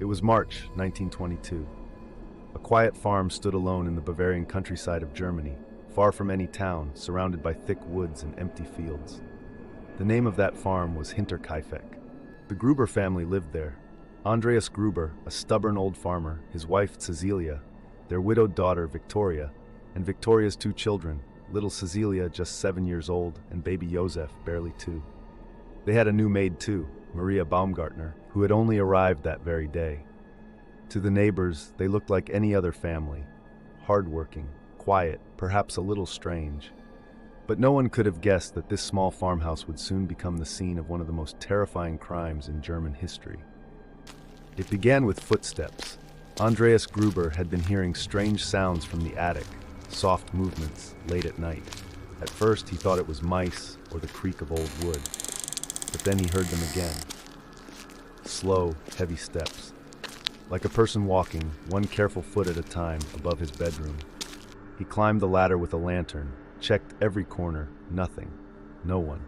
It was March 1922. A quiet farm stood alone in the Bavarian countryside of Germany, far from any town, surrounded by thick woods and empty fields. The name of that farm was Hinterkaifeck. The Gruber family lived there. Andreas Gruber, a stubborn old farmer, his wife Cecilia, their widowed daughter Victoria, and Victoria's two children, little Cecilia just 7 years old and baby Josef barely 2. They had a new maid too, Maria Baumgartner, who had only arrived that very day. To the neighbors, they looked like any other family, hardworking, quiet, perhaps a little strange. But no one could have guessed that this small farmhouse would soon become the scene of one of the most terrifying crimes in German history. It began with footsteps. Andreas Gruber had been hearing strange sounds from the attic, soft movements, late at night. At first he thought it was mice or the creak of old wood, but then he heard them again. Slow, heavy steps. Like a person walking, one careful foot at a time, above his bedroom. He climbed the ladder with a lantern, checked every corner, nothing, no one.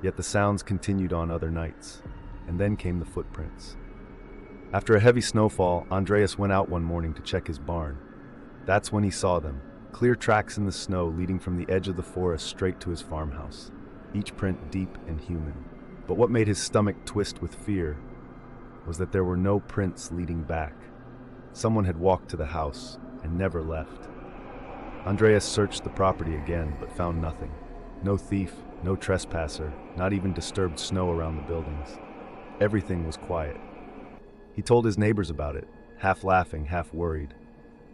Yet the sounds continued on other nights, and then came the footprints. After a heavy snowfall, Andreas went out one morning to check his barn. That's when he saw them, clear tracks in the snow leading from the edge of the forest straight to his farmhouse, each print deep and human. But what made his stomach twist with fear was that there were no prints leading back. Someone had walked to the house and never left. Andreas searched the property again, but found nothing. No thief, no trespasser, not even disturbed snow around the buildings. Everything was quiet. He told his neighbors about it, half laughing, half worried,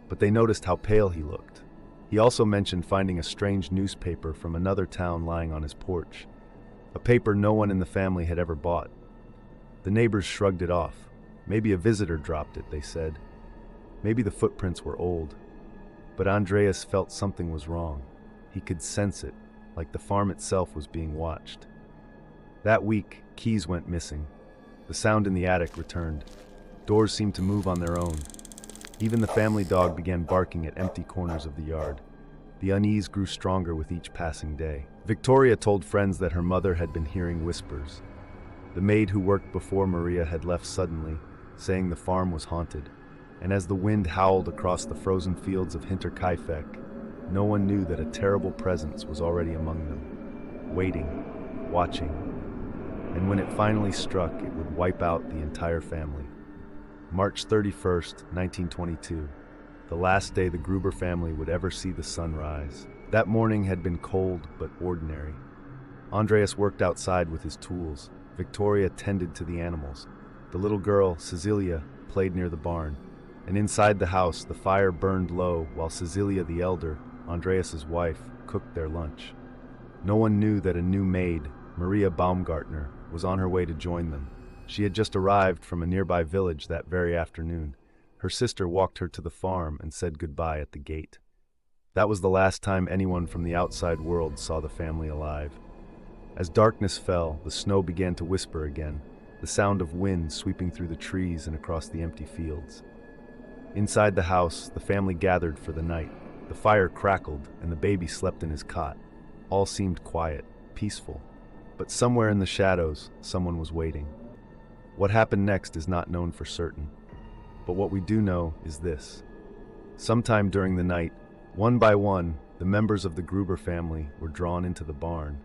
but they noticed how pale he looked. He also mentioned finding a strange newspaper from another town lying on his porch, a paper no one in the family had ever bought. The neighbors shrugged it off. Maybe a visitor dropped it, they said. Maybe the footprints were old. But Andreas felt something was wrong. He could sense it, like the farm itself was being watched. That week, keys went missing. The sound in the attic returned. Doors seemed to move on their own. Even the family dog began barking at empty corners of the yard. The unease grew stronger with each passing day. Victoria told friends that her mother had been hearing whispers. The maid who worked before Maria had left suddenly, saying the farm was haunted. And as the wind howled across the frozen fields of Hinterkaifeck, no one knew that a terrible presence was already among them, waiting, watching. And when it finally struck, it would wipe out the entire family. March 31st, 1922, the last day the Gruber family would ever see the sun rise. That morning had been cold but ordinary. Andreas worked outside with his tools. Victoria tended to the animals. The little girl, Cecilia, played near the barn. And inside the house, the fire burned low while Cecilia the elder, Andreas's wife, cooked their lunch. No one knew that a new maid, Maria Baumgartner, was on her way to join them. She had just arrived from a nearby village that very afternoon. Her sister walked her to the farm and said goodbye at the gate. That was the last time anyone from the outside world saw the family alive. As darkness fell, the snow began to whisper again, the sound of wind sweeping through the trees and across the empty fields. Inside the house, the family gathered for the night. The fire crackled, and the baby slept in his cot. All seemed quiet, peaceful. But somewhere in the shadows, someone was waiting. What happened next is not known for certain. But what we do know is this. Sometime during the night, one by one, the members of the Gruber family were drawn into the barn.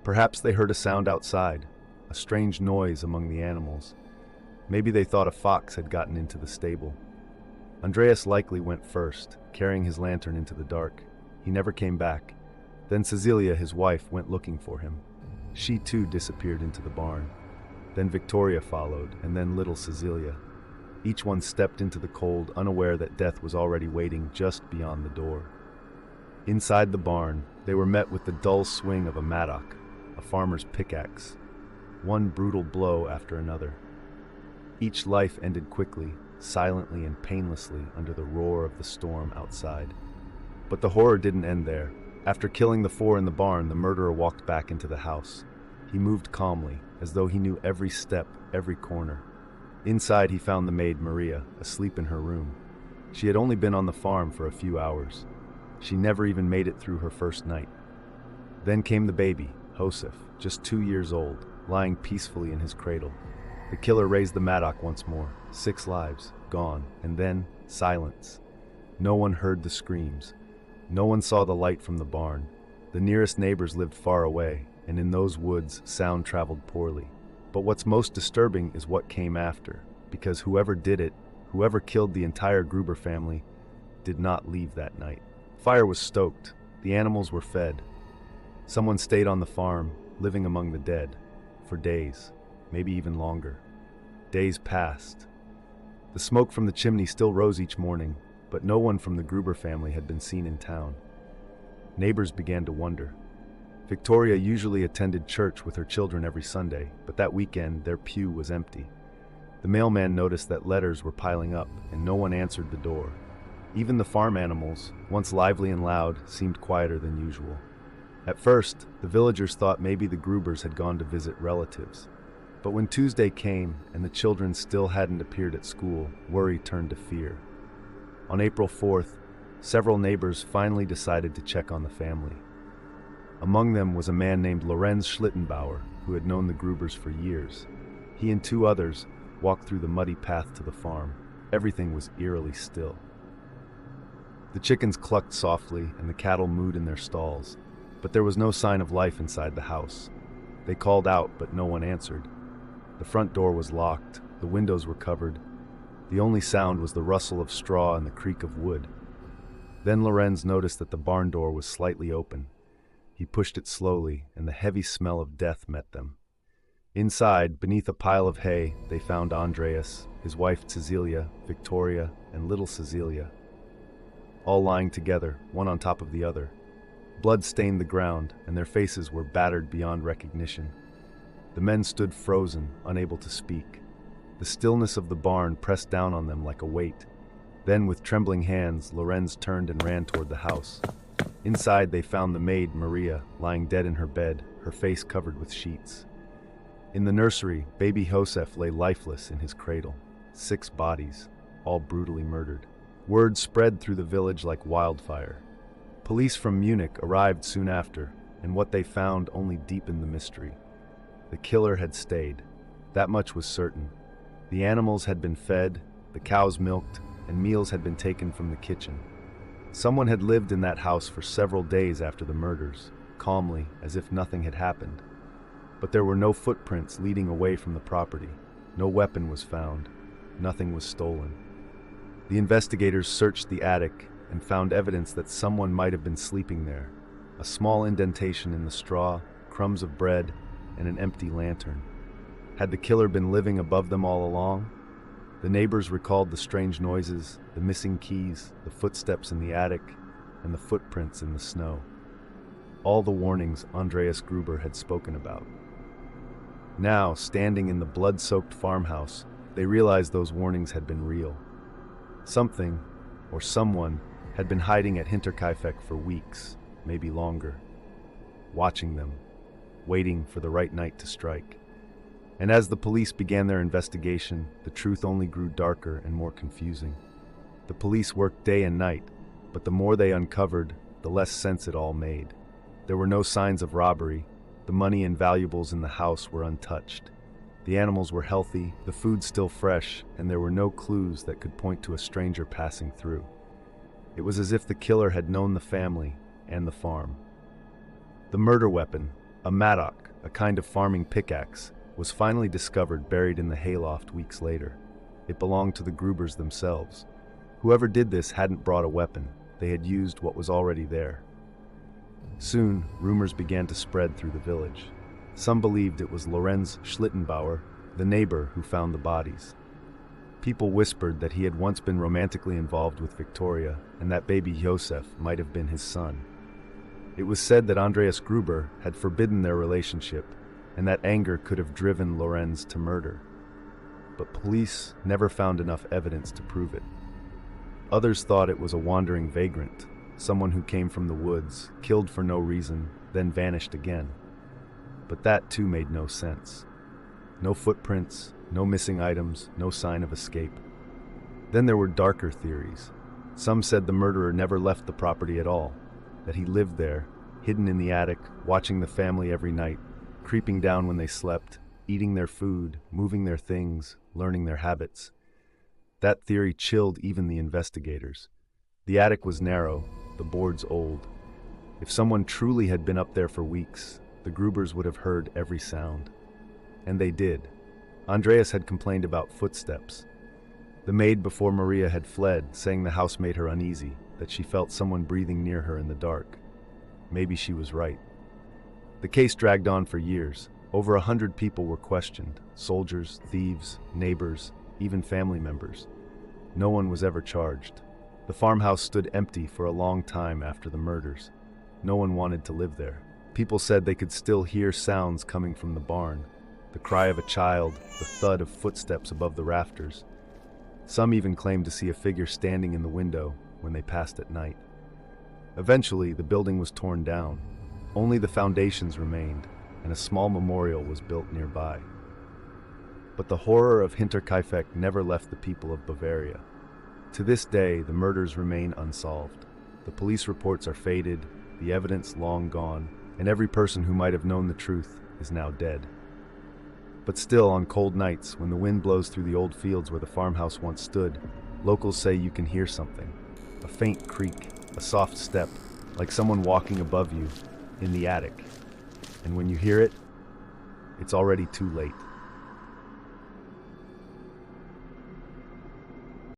Perhaps they heard a sound outside, a strange noise among the animals. Maybe they thought a fox had gotten into the stable. Andreas likely went first, carrying his lantern into the dark. He never came back. Then Cecilia, his wife, went looking for him. She too disappeared into the barn. Then Victoria followed, and then little Cecilia. Each one stepped into the cold, unaware that death was already waiting just beyond the door. Inside the barn, they were met with the dull swing of a mattock, a farmer's pickaxe, one brutal blow after another. Each life ended quickly, silently and painlessly under the roar of the storm outside. But the horror didn't end there. After killing the 4 in the barn, the murderer walked back into the house. He moved calmly, as though he knew every step, every corner. Inside, he found the maid Maria, asleep in her room. She had only been on the farm for a few hours. She never even made it through her first night. Then came the baby, Josef, just 2 years old, lying peacefully in his cradle. The killer raised the mattock once more. 6 lives, gone, and then silence. No one heard the screams. No one saw the light from the barn. The nearest neighbors lived far away, and in those woods, sound traveled poorly. But what's most disturbing is what came after, because whoever did it, whoever killed the entire Gruber family, did not leave that night. Fire was stoked. The animals were fed. Someone stayed on the farm, living among the dead, for days, maybe even longer. Days passed. The smoke from the chimney still rose each morning, but no one from the Gruber family had been seen in town. Neighbors began to wonder. Victoria usually attended church with her children every Sunday, but that weekend their pew was empty. The mailman noticed that letters were piling up, and no one answered the door. Even the farm animals, once lively and loud, seemed quieter than usual. At first, the villagers thought maybe the Grubers had gone to visit relatives. But when Tuesday came and the children still hadn't appeared at school, worry turned to fear. On April 4th, several neighbors finally decided to check on the family. Among them was a man named Lorenz Schlittenbauer, who had known the Grubers for years. He and 2 others walked through the muddy path to the farm. Everything was eerily still. The chickens clucked softly and the cattle mooed in their stalls, but there was no sign of life inside the house. They called out, but no one answered. The front door was locked, the windows were covered. The only sound was the rustle of straw and the creak of wood. Then Lorenz noticed that the barn door was slightly open. He pushed it slowly, and the heavy smell of death met them. Inside, beneath a pile of hay, they found Andreas, his wife Cecilia, Victoria, and little Cecilia, all lying together, one on top of the other. Blood stained the ground, and their faces were battered beyond recognition. The men stood frozen, unable to speak. The stillness of the barn pressed down on them like a weight. Then, with trembling hands, Lorenz turned and ran toward the house. Inside, they found the maid, Maria, lying dead in her bed, her face covered with sheets. In the nursery, baby Josef lay lifeless in his cradle. 6 bodies, all brutally murdered. Word spread through the village like wildfire. Police from Munich arrived soon after, and what they found only deepened the mystery. The killer had stayed. That much was certain. The animals had been fed, the cows milked, and meals had been taken from the kitchen. Someone had lived in that house for several days after the murders, calmly, as if nothing had happened. But there were no footprints leading away from the property. No weapon was found. Nothing was stolen. The investigators searched the attic and found evidence that someone might have been sleeping there. A small indentation in the straw, crumbs of bread, and an empty lantern. Had the killer been living above them all along? The neighbors recalled the strange noises, the missing keys, the footsteps in the attic, and the footprints in the snow. All the warnings Andreas Gruber had spoken about. Now, standing in the blood-soaked farmhouse, they realized those warnings had been real. Something, or someone, had been hiding at Hinterkaifeck for weeks, maybe longer, watching them, waiting for the right night to strike. And as the police began their investigation, the truth only grew darker and more confusing. The police worked day and night, but the more they uncovered, the less sense it all made. There were no signs of robbery. The money and valuables in the house were untouched. The animals were healthy, the food still fresh, and there were no clues that could point to a stranger passing through. It was as if the killer had known the family and the farm. The murder weapon, a mattock, a kind of farming pickaxe, was finally discovered buried in the hayloft weeks later. It belonged to the Grubers themselves. Whoever did this hadn't brought a weapon. They had used what was already there. Soon, rumors began to spread through the village. Some believed it was Lorenz Schlittenbauer, the neighbor, who found the bodies. People whispered that he had once been romantically involved with Victoria, and that baby Josef might have been his son. It was said that Andreas Gruber had forbidden their relationship, and that anger could have driven Lorenz to murder. But police never found enough evidence to prove it. Others thought it was a wandering vagrant, someone who came from the woods, killed for no reason, then vanished again. But that too made no sense. No footprints, no missing items, no sign of escape. Then there were darker theories. Some said the murderer never left the property at all, that he lived there, hidden in the attic, watching the family every night, creeping down when they slept, eating their food, moving their things, learning their habits. That theory chilled even the investigators. The attic was narrow, the boards old. If someone truly had been up there for weeks, the Grubers would have heard every sound. And they did. Andreas had complained about footsteps. The maid before Maria had fled, saying the house made her uneasy, that she felt someone breathing near her in the dark. Maybe she was right. The case dragged on for years. Over 100 people were questioned: soldiers, thieves, neighbors, even family members. No one was ever charged. The farmhouse stood empty for a long time after the murders. No one wanted to live there. People said they could still hear sounds coming from the barn: the cry of a child, the thud of footsteps above the rafters. Some even claimed to see a figure standing in the window when they passed at night. Eventually, the building was torn down. Only the foundations remained, and a small memorial was built nearby. But the horror of Hinterkaifeck never left the people of Bavaria. To this day, the murders remain unsolved. The police reports are faded, the evidence long gone, and every person who might have known the truth is now dead. But still, on cold nights, when the wind blows through the old fields where the farmhouse once stood, locals say you can hear something. A faint creak, a soft step, like someone walking above you in the attic. And when you hear it, it's already too late.